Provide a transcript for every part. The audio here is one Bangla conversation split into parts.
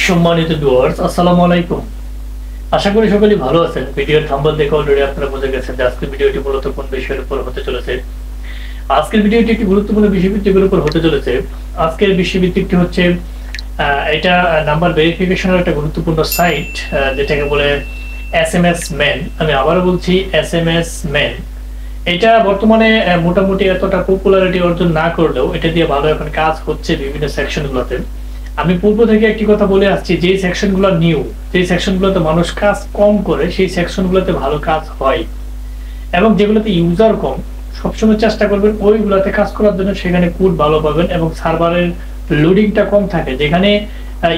সম্মানিত ভিউয়ার্স, আসসালামু আলাইকুম। আশা করি সকলেই ভালো আছেন। ভিডিওর থাম্বনেল দেখে অলরেডি আপনারা বুঝে গেছেন যে আজকের ভিডিওটি মূলত কোন বিষয়ের উপর হতে চলেছে। আজকের ভিডিওটি একটি গুরুত্বপূর্ণ বিষয়ভিত্তিকের উপর হতে চলেছে। আজকের বিষয়ভিত্তিকটি হচ্ছে এটা নাম্বার ভেরিফিকেশনের একটা গুরুত্বপূর্ণ সাইট, যেটাকে বলে এসএমএস ম্যান। আমি আবারও বলছি, এসএমএস ম্যান। এটা বর্তমানে মোটামুটি এতটা পপুলারিটি অর্জন না করলেও এটা দিয়ে ভালো এখন কাজ হচ্ছে বিভিন্ন সেকশনগুলোতে। আমি পূর্ব থেকে একটি কথা বলে আসছি, যে সেকশনগুলো নিউ, যে সেকশনগুলোতে মানুষ কাজ কম করে, সেই সেকশনগুলোতে ভালো কাজ হয়। এবং যেগুলোতে ইউজার কম, সবসময় চেষ্টা করবেন ওইগুলোতে কাজ করার জন্য। সেখানে কোড ভালো পাবেন এবং সার্ভারের লোডিংটা কম থাকে। যেখানে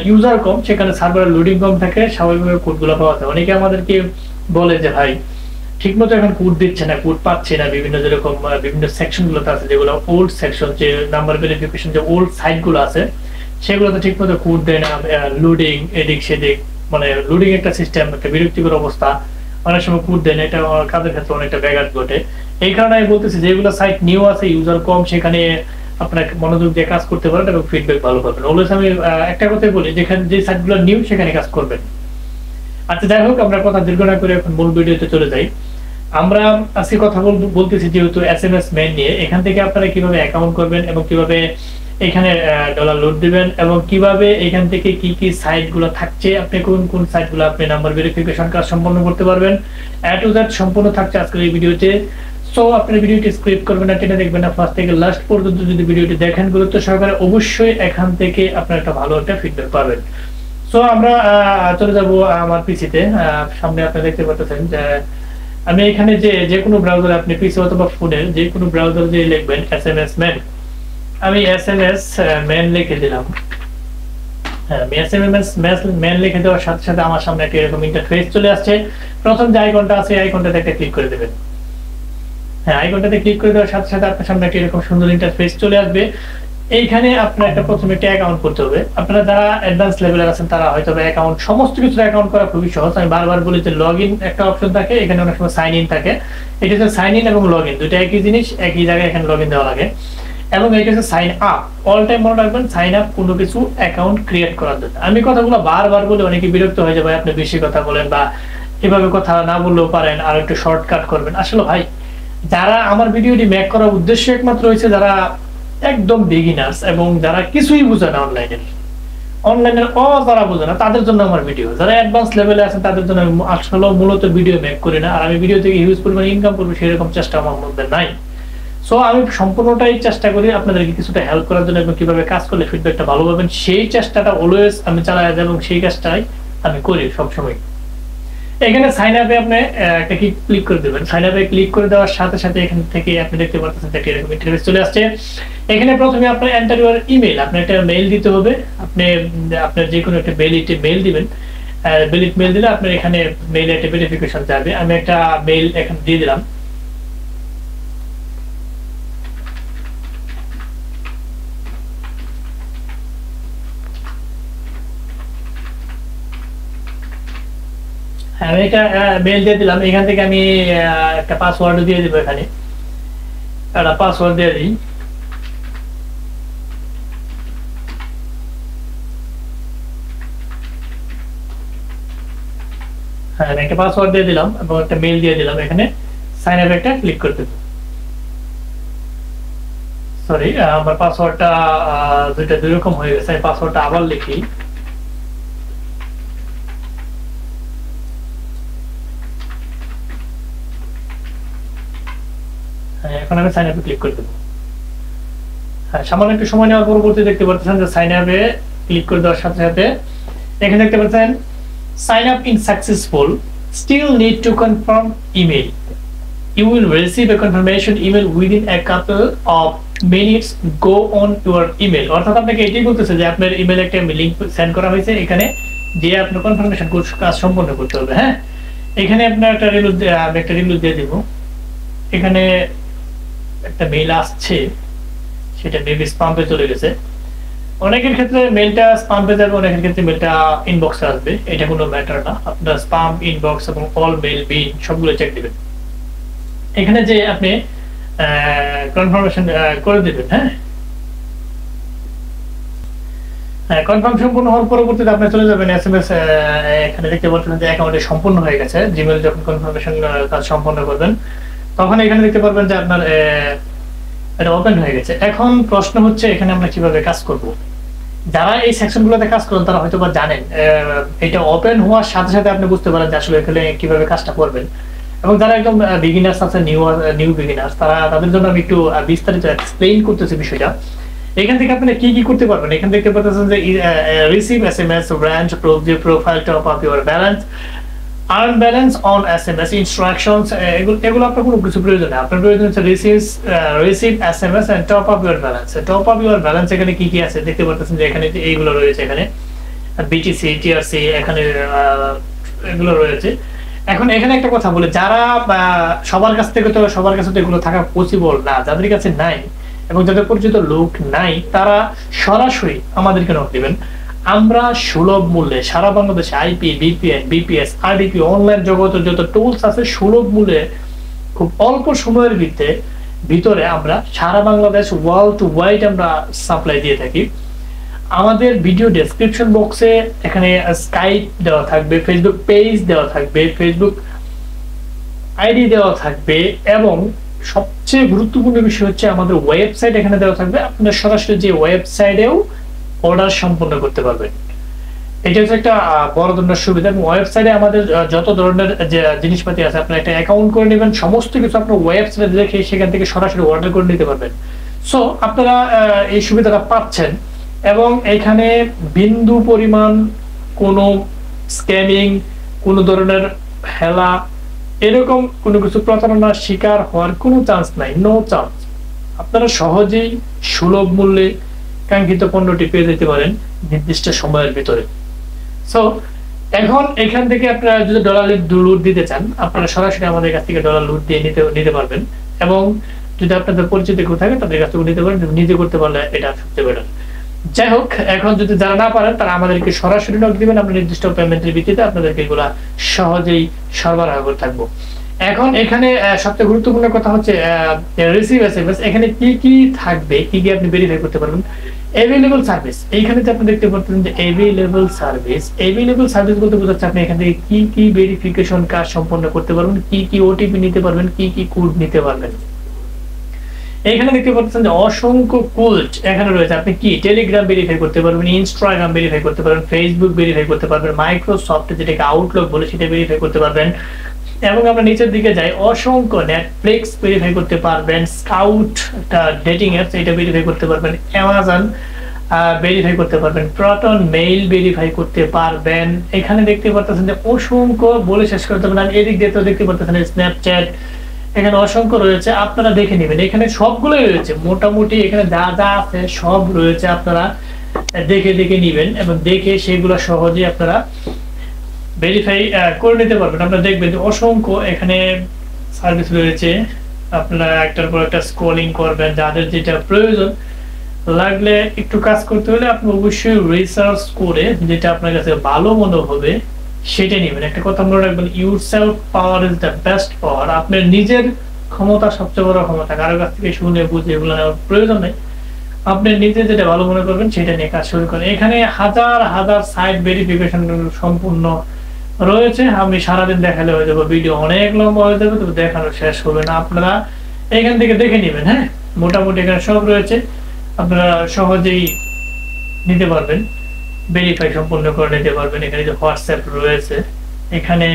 ইউজার কম, সেখানে সার্ভারের লোডিং কম থাকে, স্বাভাবিকভাবে কোডগুলো পাওয়া যায়। অনেকে আমাদেরকে বলে যে ভাই ঠিকমতো এখন কোড দিচ্ছে না, কোড পাচ্ছে না। বিভিন্ন যেরকম বিভিন্ন সেকশনগুলোতে আছে, যেগুলো ওল্ড সেকশন, যে নাম্বার ভেরিফিকেশন, যে ওল্ড সাইটগুলো আছে, সেগুলোতে ঠিকমতো কোড দেয় না, লোডিং এদিক সেদিক, মানে লোডিং একটা সিস্টেম, একটা বিরক্তিকর অবস্থা। অনেক সময় কোড দেয় না, এটা কাজের ক্ষেত্রে অনেকটা ব্যাঘাত ঘটে। এই কারণে আমি বলতেছি, যেগুলো সাইট নিউ আছে, ইউজার কম, সেখানে আপনার মনোযোগ দিয়ে কাজ করতে পারেন এবং ফিডব্যাক ভালো পাবেন। অলওয়েজ আমি একটা কথাই বলি, যেখানে যে সাইটগুলো নিউ সেখানে কাজ করবেন। আচ্ছা, যাই হোক, আমরা কথা দীর্ঘ না করে এখন মূল ভিডিওতে চলে যাই। আমরা আজকে কথা বলতেছি যেহেতু এসএমএস মেইন নিয়ে। এখান থেকে আপনারা কিভাবে অ্যাকাউন্ট করবেন এবং কিভাবে এখানে ডলার লোড দিবেন এবং কিভাবে এখান থেকে কি কি সাইটগুলো থাকছে, আপনি কোন কোন সাইটগুলো আপনি নাম্বার ভেরিফিকেশন কাজ সম্পন্ন করতে পারবেন, এ টু জেড সম্পূর্ণ থাকছে আজকের এই ভিডিওতে। সো আপনি ভিডিওটি স্কিপ করবেন না, টেনে দেখবেন না, ফার্স্ট থেকে লাস্ট পর্যন্ত যদি ভিডিওটি দেখেন গুরুত্ব সহকারে, অবশ্যই এখান থেকে আপনার একটা ভালো একটা ফিডব্যাক পাবেন। সো আমরা চলে যাব আমার পিসিতে। সামনে আপনি দেখতে পাচ্ছেন যে আমি এখানে যে কোনো ব্রাউজারে, আপনি পিসি অথবা ফোনের যে কোনো ব্রাউজারে যে লিখবেন এসএমএস ম্যান, আমি এসএমএস ম্যান লিখে দিলাম। হ্যাঁ, আমি এসএমএস ম্যান লিখে দেওয়ার সাথে সাথে আমার সামনে একটা এরকম ইন্টারফেস চলে আসছে। প্রথম যে আইকনটা আছে, এই আইকনটাতে একটা ক্লিক করে দেবেন। হ্যাঁ, আইকনটাতে ক্লিক করে দেওয়ার সাথে সাথে আপনার সামনে একটা এরকম সুন্দর ইন্টারফেস চলে আসবে। এইখানে আপনার একটা প্রথমে একটা অ্যাকাউন্ট করতে হবে। আপনারা যারা অ্যাডভান্স লেভেলের আছেন তারা হয়তো অ্যাকাউন্ট, সমস্ত কিছু অ্যাকাউন্ট করা খুবই সহজ। আমি বারবার বলি যে লগইন একটা অপশন থাকে, এখানে অনেক সময় সাইন ইন থাকে। এটা হচ্ছে সাইন ইন এবং লগইন, দুটো একই জিনিস, একই জায়গায় এখানে লগইন দেওয়া লাগে। এবং এটা হচ্ছে সাইন আপ। অল টাইম মনে রাখবেন, সাইন আপ কোনো কিছু অ্যাকাউন্ট ক্রিয়েট করার জন্য। আমি কথাগুলো বারবার বলে অনেকে বিরক্ত হয়ে যাবে, আপনি বেশি কথা বলেন বা এভাবে কথা না বললেও পারেন, আর একটু শর্টকাট করবেন। আসলে ভাই, যারা আমার ভিডিওটি মেক করার উদ্দেশ্য একমাত্র হয়েছে যারা একদম বিগিনার্স এবং যারা কিছুই বুঝে না অনলাইনের যারা বুঝে না, তাদের জন্য আমার ভিডিও। যারা অ্যাডভান্স লেভেলে আছেন তাদের জন্য আমি আসলে মূলত ভিডিও মেক করি না। আর আমি ভিডিও থেকে হিউজ পরিমাণ ইনকাম করবো সেরকম চেষ্টা আমার মধ্যে নাই। সো আমি সম্পূর্ণটাই চেষ্টা করি আপনাদেরকে কিছুটা হেল্প করার জন্য এবং কিভাবে কাজ করলে ফিডব্যাকটা ভালো পাবেন, সেই চেষ্টাটা অলওয়েজ আমি চালাই যাই এবং সেই কাজটাই আমি করি সবসময়। এখানে সাইন আপে আপনি একটা ক্লিক করে দেবেন। সাইন আপে ক্লিক করে দেওয়ার সাথে সাথে এখান থেকে আপনি দেখতে পাচ্ছেন যে এরকম ইন্টারফেস চলে আসছে। এখানে প্রথমে আপনার এন্টার ইউর ইমেল, আপনার একটা মেইল দিতে হবে। আপনি আপনার যে কোনো একটা মেইল দিবেন। মেইল দিলে আপনার এখানে মেইলে একটা ভেরিফিকেশন যাবে। আমি একটা মেইল এখানে দিয়ে দিলাম। আমি একটা মেইল দিয়ে দিলাম। এখান থেকে আমি একটা পাসওয়ার্ড দিয়ে দিব। এখানে একটা পাসওয়ার্ড দিয়ে দিই। হ্যাঁ, আমি একটা পাসওয়ার্ড দিয়ে দিলাম এবং একটা মেইল দিয়ে দিলাম। এখানে সাইন আপ একটা ক্লিক করে দেব। সরি, আমার পাসওয়ার্ডটা দুই রকম হয়ে গেছে। আমি পাসওয়ার্ডটা আবার লিখি। এখন আমি সাইন আপে ক্লিক করে দেবো। হ্যাঁ, সামান্য একটু সময় নেওয়ার পরবর্তী দেখতে পাচ্ছেন যে সাইন আপে ক্লিক করে দেওয়ার সাথে সাথে এখানে দেখতে পাচ্ছেন sign up in successful, still need to confirm email, you will receive a confirmation email within a couple of minutes, go on your email. অর্থাৎ আপনাকে এটাই বলতেছে যে আপনার ইমেলে একটা লিংক সেন্ড করা হয়েছে, এখানে যে আপনার কনফার্মেশন কাজ সম্পন্ন করতে হবে। হ্যাঁ, এখানে আপনার একটা রিভিউ দিয়ে দিব। এখানে একটা মেইল আসছে, সেটা মেবি স্পামে চলে গেছে। অনেকের ক্ষেত্রে মেইলটা স্পামে যাবে, অনেকের ক্ষেত্রে মেইলটা ইনবক্সে আসবে। এটা কোনো ম্যাটার না। আপনার স্পাম, ইনবক্স এবং অল মেইল, বিন সবগুলো চেক দিবেন। এখানে যে আপনি কনফার্মেশন করে দিবেন। হ্যাঁ, হ্যাঁ, কনফার্ম সম্পূর্ণ হওয়ার পরবর্তীতে আপনি চলে যাবেন এসএমএস, এখানে দেখতে পাচ্ছেন যে অ্যাকাউন্টে সম্পূর্ণ হয়ে গেছে। জিমেইল যখন কনফার্মেশন কাজ সম্পন্ন করবেন তখন এখানে দেখতে পারবেন যে আপনার এটা ওপেন হয়ে গেছে। এখন প্রশ্ন হচ্ছে এখানে আমরা কিভাবে কাজ করব। যারা এই সেকশনগুলোতে কাজ করেন তারা হয়তো বা জানেন, এটা ওপেন হওয়ার সাথে সাথে আপনি বুঝতে পারেন যে আসলে এখানে কিভাবে কাজটা করবেন। এবং যারা একদম বিগিনার্স আছে, নিউ বিগিনার্স, তাদের জন্য আমি একটু বিস্তারিত এক্সপ্লেইন করতেছি বিষয়টা। এখান থেকে আপনি কি কি করতে পারবেন, এখান থেকে পাচ্ছেন যে receive SMS, branch, profile, top up your balance, earn balance on SMS, instructions, এগুলো আপনার কোনো কিছু প্রয়োজন নেই। আপনার প্রয়োজন হচ্ছে receive SMS and top up your balance. Top up your balance এখানে কি কি আছে দেখতে পাচ্ছেন যে এখানে এইগুলো রয়েছে, এখানে বিটিসি, টিআরসি, এখানে এগুলো রয়েছে। এখন এখানে একটা কথা বলে, যারা সবার কাছ থেকে তো এগুলো থাকা পসিবল না, যাদের কাছে নাই এবং যাদের পরিচিত লোক নাই, তারা সরাসরি আমাদেরকে নক দিবেন। আমরা সুলভ মূল্যে সারা বাংলাদেশে IP, VPN, BPS, RDP, online জগতের যত টুলস আছে সুলভ মূল্যে খুব অল্প সময়ের ভিতরে আমরা সারা বাংলাদেশ ওয়ার্ল্ড ওয়াইড আমরা সাপ্লাই দিয়ে থাকি। আমাদের ভিডিও ডেসক্রিপশন বক্সে এখানে স্কাইপ দেওয়া থাকবে, ফেসবুক পেজ দেওয়া থাকবে, ফেসবুক আইডি দেওয়া থাকবে, এবং সবচেয়ে গুরুত্বপূর্ণ বিষয় হচ্ছে আমাদের ওয়েবসাইট এখানে দেওয়া থাকবে। আপনারা সরাসরি যে ওয়েবসাইটেও অর্ডার সম্পন্ন করতে পারবেন। এটা হচ্ছে একটা বড় ধরনের সুবিধা। এবং ওয়েবসাইটে আমাদের যত ধরনের যে জিনিসপাতি আছে, আপনারা একটা অ্যাকাউন্ট করে নেবেন, সমস্ত কিছু আপনার ওয়েবসাইটে দেখে সেখান থেকে সরাসরি অর্ডার করে নিতে পারবেন। সো আপনারা এই সুবিধাটা পাচ্ছেন। এবং এখানে বিন্দু পরিমাণ কোনো স্ক্যামিং, কোনো ধরনের হেলা, এরকম কোনো কিছু প্রতারণার শিকার হওয়ার কোনো চান্স নাই, নো চান্স। আপনারা সহজেই সুলভ মূল্যে কাঙ্ক্ষিত পণ্যটি পেয়ে যেতে পারেন নির্দিষ্ট সময়ের ভিতরে। সো এখন এখান থেকে আপনারা যদি ডলার লুট দিতে চান, আপনারা সরাসরি আমাদের কাছ থেকে ডলার লুট দিয়ে নিতে পারবেন। এবং যদি আপনাদের পরিচিত কেউ থাকে তাদের কাছ থেকে নিতে পারেন, নিজে করতে পারলে এটা সবচেয়ে বেটার। যাই হোক, এখন যদি যারা না পারেন তারা আমাদেরকে সরাসরি নক দিবেন, আমরা নির্দিষ্ট পেমেন্টের ভিত্তিতে আপনাদেরকে এগুলা সহজেই সরবরাহ করে থাকবো। এখন এখানে সবচেয়ে গুরুত্বপূর্ণ কথা হচ্ছে রিসিভ এসএমএস। এখানে কি কি থাকবে, কি কি আপনি ভেরিফাই করতে পারবেন। অ্যাভেলেবল সার্ভিস, এইখানে আপনি দেখতে পাচ্ছেন যে অ্যাভেলেবল সার্ভিস বলতে বোঝাচ্ছে আপনি এখান থেকে কি কি ভেরিফিকেশন কাজ সম্পন্ন করতে পারবেন, কি কি ওটিপি নিতে পারবেন, কি কি কোড নিতে পারবেন। এখানে দেখতে পাচ্ছেন যে অসংখ্য কোড এখানে রয়েছে। আপনি কি টেলিগ্রাম ভেরিফাই করতে পারবেন, ইনস্টাগ্রাম ভেরিফাই করতে পারবেন, ফেসবুক ভেরিফাই করতে পারবেন, মাইক্রোসফট যেটাকে আউটলুক বলে সেটা ভেরিফাই করতে পারবেন। এবং আমরা নিচের দিকে যাই, অসংখ্য নেটফ্লিক্স ভেরিফাই করতে পারবেন, স্কাউট একটা ডেটিং অ্যাপস এটা ভেরিফাই করতে পারবেন, অ্যামাজন ভেরিফাই করতে পারবেন, প্রটন মেইল ভেরিফাই করতে পারবেন। এখানে দেখতে পাচ্ছেন যে অসংখ্য, বলে শেষ করতে পারবেন। এদিক দিয়ে তো দেখতে পাচ্ছেন স্ন্যাপচ্যাট, এখানে অসংখ্য রয়েছে, আপনারা দেখে নেবেন। এখানে সবগুলোই রয়েছে, মোটামুটি এখানে যা যা আছে সব রয়েছে, আপনারা দেখে নিবেন এবং দেখে সেগুলো সহজেই আপনারা ভেরিফাই করে নিতে পারবেন। আপনারা দেখবেন যে অসংখ্য এখানে সার্ভিস রয়েছে। আপনারা একটার পর একটা স্ক্রলিং করবেন, যাদের যেটা প্রয়োজন লাগলে একটু কাজ করতে হলে আপনি অবশ্যই রিসার্চ করে যেটা আপনার কাছে ভালো মনে হবে সেটা নেবেন। একটা কথা মনে রাখবেন, yourself power is the best power. আপনার নিজের ক্ষমতা সবচেয়ে বড় ক্ষমতা, কারো কাছ থেকে শুনে বুঝে এগুলো নেওয়ার প্রয়োজন নেই। আপনি নিজে যেটা ভালো মনে করবেন সেটা নিয়ে কাজ শুরু করেন। এখানে হাজার হাজার সাইট ভেরিফিকেশন সম্পূর্ণ রয়েছে। আমি সারাদিন দেখালে হয়ে যাবো, ভিডিও অনেক লম্বা হয়ে যাবে, তবে দেখানো শেষ হবে না। আপনারা এখান থেকে দেখে নেবেন। হ্যাঁ, মোটামুটি এখানে সব রয়েছে, আপনারা সহজেই নিতে পারবেন, ভেরিফাই সম্পূর্ণ করে নিতে পারবেন। এখানে যে হোয়াটসঅ্যাপ রয়েছে, এখানে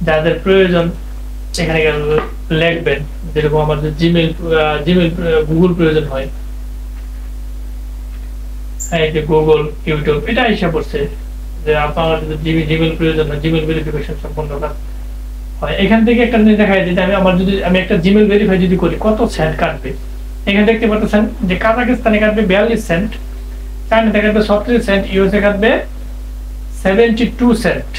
যাদের প্রয়োজন এখানে লিখবেন, যেরকম আমাদের জিমেইল গুগল প্রয়োজন হয়, এই যে গুগল, ইউটিউব, এটা হিসাব করছে যে আপনার যদি জিমেইল প্রয়োজন হয়, জিমেইল ভেরিফিকেশন সম্পূর্ণ কাজ হয়। এখান থেকে একটা জিনিস দেখা যায় যে আমি একটা জিমেইল ভেরিফাই যদি করি কত সেন্ট কাটবে। এখানে দেখতে পাচ্ছেন যে কাজাকিস্তানে কাটবে 42 সেন্ট, চায়নাতে কাটবে 36 সেন্ট, ইউএসএ কাটবে 72 সেন্ট,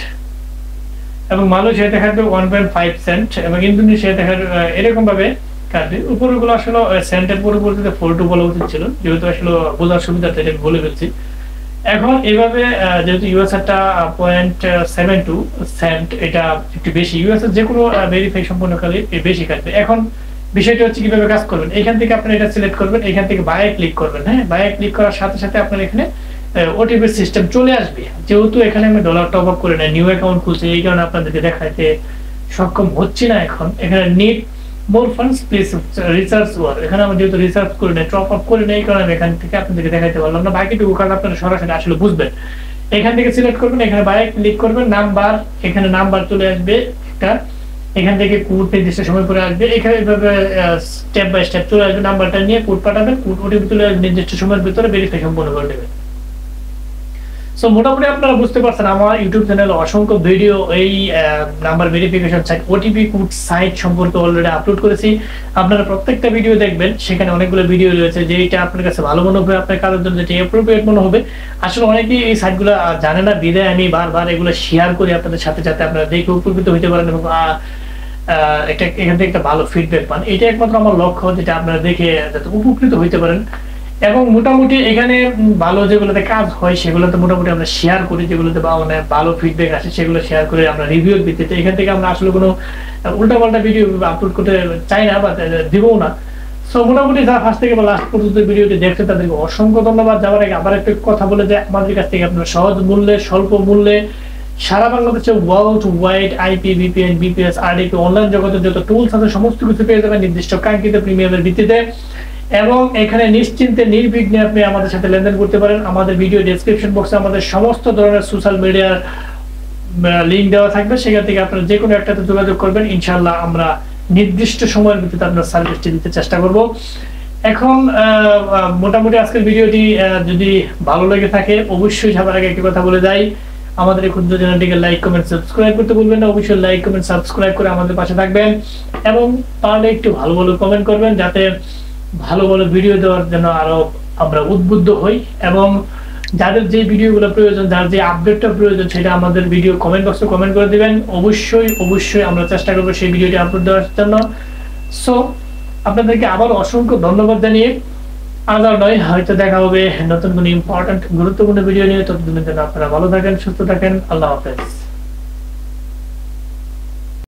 এবং মালয়েশিয়াতে কাটবে 1.5 সেন্ট, এবং ইন্দোনেশিয়াতে এরকম ভাবে কাটবে। উপরগুলো আসলে সেন্টের পরিবর্তে 42 বলা উচিত ছিল, যেহেতু আসলে বোঝার সুবিধাতে এটা বলে ফেলছি। এখন এইভাবে যেহেতু ইউএসএটা 0.72 সেন্ট, এটা একটু বেশি, ইউএসএ যে কোনো ভেরিফাই সম্পূর্ণকালে বেশি কাটবে। এখন বিষয়টা হচ্ছে কিভাবে কাজ করবেন। এখান থেকে আপনি এটা সিলেক্ট করবেন, এখান থেকে বায়ে ক্লিক করবেন। হ্যাঁ, বায়ে ক্লিক করার সাথে সাথে আপনার এখানে ওটিপি সিস্টেম চলে আসবে। যেহেতু এখানে আমি ডলার টপ আপ করে না, নিউ অ্যাকাউন্ট খুলছি, এই কারণে আপনাদেরকে দেখাইতে সক্ষম হচ্ছি না। এখন এখানে need more funds please research war, এখানে আমি যেহেতু রিসার্চ করে নেই, টপ আপ করে নেই, কারণে এখান থেকে আপনাদেরকে দেখাইতে পারলাম না বাকিটুকু, কারণ আপনারা সরাসরি আসলে বুঝবেন। এখান থেকে সিলেক্ট করবেন, এখানে বাইরে ক্লিক করবেন, নাম্বার, এখানে নাম্বার চলে আসবে একটা, এখান থেকে কোড নির্দিষ্ট সময় পরে আসবে, এখানে এভাবে স্টেপ বাই স্টেপ চলে আসবে, নাম্বারটা নিয়ে কোড পাঠাবেন, কোড ওটিপি চলে আসবে, নির্দিষ্ট সময়ের ভিতরে ভেরিফাই সম্পন্ন করে দেবেন। সো মোটামুটি আপনারা বুঝতে পারছেন আমার ইউটিউব চ্যানেলে অসংখ্য ভিডিও এই number verification site, OTP code site সম্পর্কে অলরেডি আপলোড করেছি। আপনারা প্রত্যেকটা ভিডিও দেখবেন, সেখানে অনেকগুলো ভিডিও রয়েছে, যেটা আপনার কাছে ভালো মনে হবে, আপনার কারোর জন্য যেটা অ্যাপ্রোপ্রিয়েট মনে হবে। আসলে অনেকেই এই সাইটগুলো জানে না, বিদায় আমি বারবার এগুলো শেয়ার করি আপনাদের সাথে, যাতে আপনারা দেখে উপকৃত হতে পারেন এবং এটা এখান থেকে একটা ভালো ফিডব্যাক পান। এটা একমাত্র আমার লক্ষ্য, যেটা আপনারা দেখে যাতে উপকৃত হইতে পারেন। এবং মোটামুটি এখানে ভালো যেগুলোতে কাজ হয় সেগুলোতে মোটামুটি আমরা শেয়ার করি, যেগুলোতে মানে ভালো ফিডব্যাক আসে সেগুলো শেয়ার করে আমরা রিভিউর ভিত্তিতে। এখান থেকে আমরা আসলে কোনো উল্টাপাল্টা ভিডিও আপলোড করতে চাই না বা দিবও না। সো মোটামুটি যারা ফার্স্ট থেকে বা লাস্ট পর্যন্ত ভিডিওটি দেখছে তাদেরকে অসংখ্য ধন্যবাদ। যাওয়ার আগে আবার একটা কথা বলে যে আমাদের কাছ থেকে আপনারা সহজ মূল্যে, স্বল্প মূল্যে সারা বাংলাদেশে world wide IP, VPN, BPS, RDP online জগতের যত টুলস আছে সমস্ত কিছু পেয়ে যাবেন নির্দিষ্ট কাঙ্ক্ষিত প্রিমিয়ামের ভিত্তিতে। এবং এখানে নিশ্চিন্তে নির্বিঘ্নে আপনি আমাদের সাথে লেনদেন করতে পারেন। আমাদের ভিডিও ডেসক্রিপশন বক্সে আমাদের সমস্ত ধরনের সোশ্যাল মিডিয়ার লিঙ্ক দেওয়া থাকবে, সেখান থেকে আপনারা যে কোনো একটাতে যোগাযোগ করবেন, ইনশাআল্লাহ আমরা নির্দিষ্ট সময়ের ভিতরে আপনার সার্ভিসটি দিতে চেষ্টা করব। এখন মোটামুটি আজকের ভিডিওটি যদি ভালো লেগে থাকে, অবশ্যই সবার আগে একটি কথা বলে যাই, আমাদের এই ক্ষুদ্র চ্যানেলটিকে লাইক, কমেন্ট, সাবস্ক্রাইব করতে ভুলবেন না। অবশ্যই লাইক, কমেন্ট, সাবস্ক্রাইব করে আমাদের পাশে থাকবেন এবং পারলে একটু ভালো ভালো কমেন্ট করবেন, যাতে ভালো ভালো ভিডিও দেওয়ার জন্য আরো আমরা উদ্বুদ্ধ হই। এবং যাদের যে ভিডিওগুলো প্রয়োজন, যার যে আপডেটটা প্রয়োজন, সেটা আমাদের ভিডিও কমেন্ট বক্সে কমেন্ট করে দিবেন। অবশ্যই অবশ্যই আমরা চেষ্টা করবো সেই ভিডিওটি আপলোড দেওয়ার জন্য। সো আপনাদেরকে আবার অসংখ্য ধন্যবাদ জানিয়ে আজ আর নয়, হয়তো দেখা হবে নতুন কোনো ইম্পর্টেন্ট গুরুত্বপূর্ণ ভিডিও নিয়ে। ততদিনের জন্য আপনারা ভালো থাকেন, সুস্থ থাকেন। আল্লাহ হাফেজ।